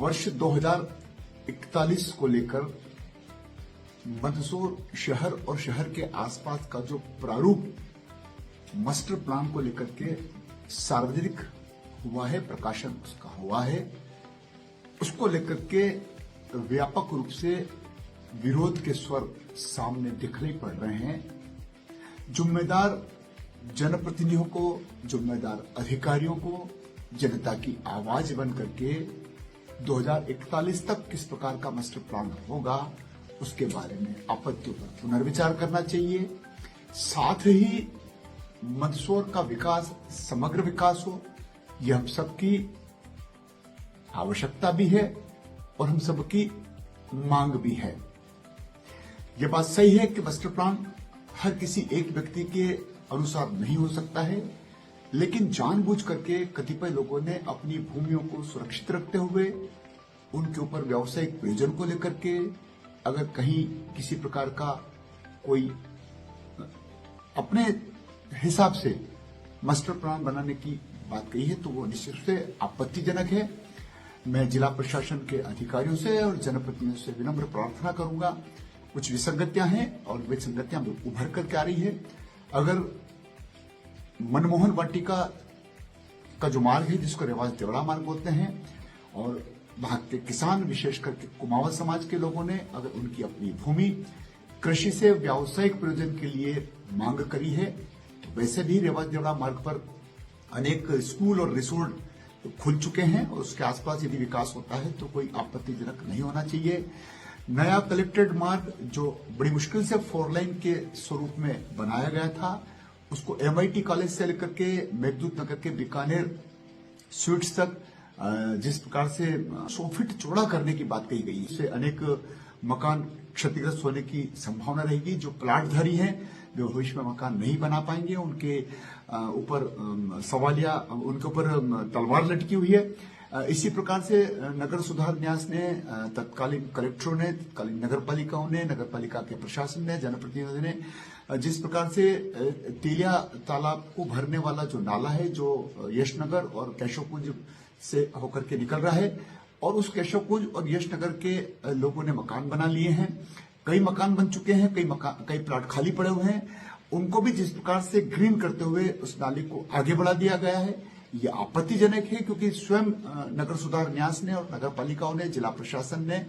वर्ष 2041 को लेकर मंदसौर शहर और शहर के आसपास का जो प्रारूप मास्टर प्लान को लेकर के सार्वजनिक हुआ है, प्रकाशन उसका हुआ है, उसको लेकर के व्यापक रूप से विरोध के स्वर सामने दिखने पड़ रहे हैं। जिम्मेदार जनप्रतिनिधियों को, जिम्मेदार अधिकारियों को जनता की आवाज बन करके 2041 तक किस प्रकार का मास्टर प्लान होगा उसके बारे में आपत्तियों पर पुनर्विचार करना चाहिए। साथ ही मंदसौर का विकास समग्र विकास हो, यह हम सबकी आवश्यकता भी है और हम सबकी मांग भी है। यह बात सही है कि मास्टर प्लान हर किसी एक व्यक्ति के अनुसार नहीं हो सकता है, लेकिन जानबूझ करके कतिपय लोगों ने अपनी भूमियों को सुरक्षित रखते हुए उनके ऊपर व्यावसायिक प्रयोजन को लेकर के अगर कहीं किसी प्रकार का कोई अपने हिसाब से मास्टर प्लान बनाने की बात कही है तो वो निश्चित रूप से आपत्तिजनक है। मैं जिला प्रशासन के अधिकारियों से और जनप्रतिनिधियों से विनम्र प्रार्थना करूंगा। कुछ विसंगतियां हैं और विसंगतियां उभर करके आ रही है। अगर मनमोहन वाटिका का जो मार्ग है जिसको रेवाज देवड़ा मार्ग बोलते हैं और वहां के किसान विशेष करके कुमावत समाज के लोगों ने अगर उनकी अपनी भूमि कृषि से व्यावसायिक प्रयोजन के लिए मांग करी है तो वैसे भी रेवाज देवड़ा मार्ग पर अनेक स्कूल और रिसोर्ट खुल चुके हैं और उसके आसपास यदि विकास होता है तो कोई आपत्तिजनक नहीं होना चाहिए। नया कलेक्टेड मार्ग जो बड़ी मुश्किल से 4 लाइन के स्वरूप में बनाया गया था उसको MIT कॉलेज से लेकर के मेघदूत नगर के बीकानेर स्वीट्स तक जिस प्रकार से 100 फीट चौड़ा करने की बात कही गई, इससे अनेक मकान क्षतिग्रस्त होने की संभावना रहेगी। जो प्लाटधारी हैं वे भविष्य में मकान नहीं बना पाएंगे, उनके ऊपर सवालिया, उनके ऊपर तलवार लटकी हुई है। इसी प्रकार से नगर सुधार न्यास ने, तत्कालीन कलेक्टरों ने, तत्कालीन नगरपालिकाओं ने, नगरपालिका के प्रशासन ने, जनप्रतिनिधियों ने जिस प्रकार से तेलिया तालाब को भरने वाला जो नाला है जो यशनगर और केशवकुंज से होकर के निकल रहा है और उस केशवकुंज और यशनगर के लोगों ने मकान बना लिए हैं, कई मकान बन चुके हैं, कई प्लाट खाली पड़े हुए हैं, उनको भी जिस प्रकार से ग्रीन करते हुए उस नाले को आगे बढ़ा दिया गया है ये आपत्तिजनक है। क्योंकि स्वयं नगर सुधार न्यास ने और नगर पालिकाओं ने, जिला प्रशासन ने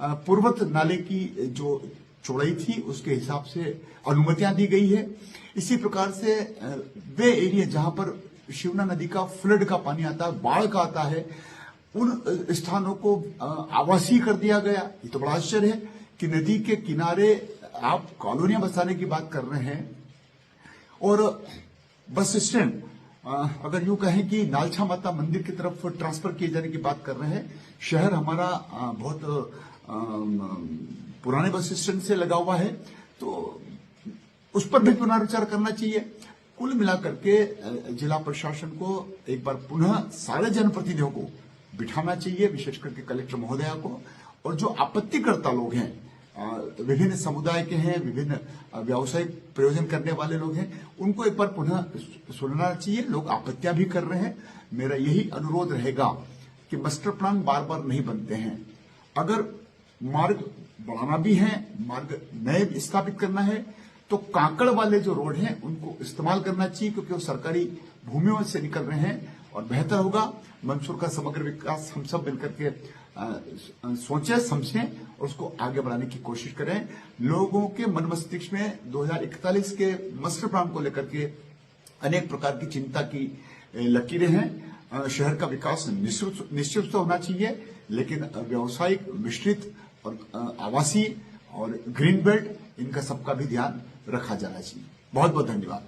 पूर्वत नाले की जो चौड़ाई थी उसके हिसाब से अनुमतियां दी गई है। इसी प्रकार से वे एरिया जहां पर शिवना नदी का फ्लड का पानी आता है, बाढ़ का आता है, उन स्थानों को आवासीय कर दिया गया। ये तो बड़ा आश्चर्य है कि नदी के किनारे आप कॉलोनियां बसाने की बात कर रहे हैं और बस स्टैंड अगर यूं कहें कि नालछा माता मंदिर की तरफ ट्रांसफर किए जाने की बात कर रहे हैं। शहर हमारा बहुत पुराने बस स्टैंड से लगा हुआ है तो उस पर भी पुनर्विचार करना चाहिए। कुल मिलाकर के जिला प्रशासन को एक बार पुनः सारे जनप्रतिनिधियों को बिठाना चाहिए, विशेष करके कलेक्टर महोदया को, और जो आपत्तिकर्ता लोग हैं, विभिन्न समुदाय के हैं, विभिन्न व्यावसायिक प्रयोजन करने वाले लोग हैं, उनको एक बार पुनः सुनना चाहिए। लोग आपत्तियां भी कर रहे हैं। मेरा यही अनुरोध रहेगा कि मास्टर प्लान बार बार नहीं बनते हैं। अगर मार्ग बढ़ाना भी है, मार्ग नए स्थापित करना है तो कांकड़ वाले जो रोड हैं उनको इस्तेमाल करना चाहिए क्योंकि वो सरकारी भूमियों से निकल रहे हैं और बेहतर होगा। मंदसौर का समग्र विकास हम सब मिलकर के सोचें, समझें और उसको आगे बढ़ाने की कोशिश करें। लोगों के मन मस्तिष्क में 2041 के मास्टर प्लान को लेकर के अनेक प्रकार की चिंता की लकीरें हैं। शहर का विकास निश्चित तो होना चाहिए, लेकिन व्यावसायिक, मिश्रित और आवासीय और ग्रीन बेल्ट, इनका सबका भी ध्यान रखा जाना चाहिए। बहुत बहुत धन्यवाद।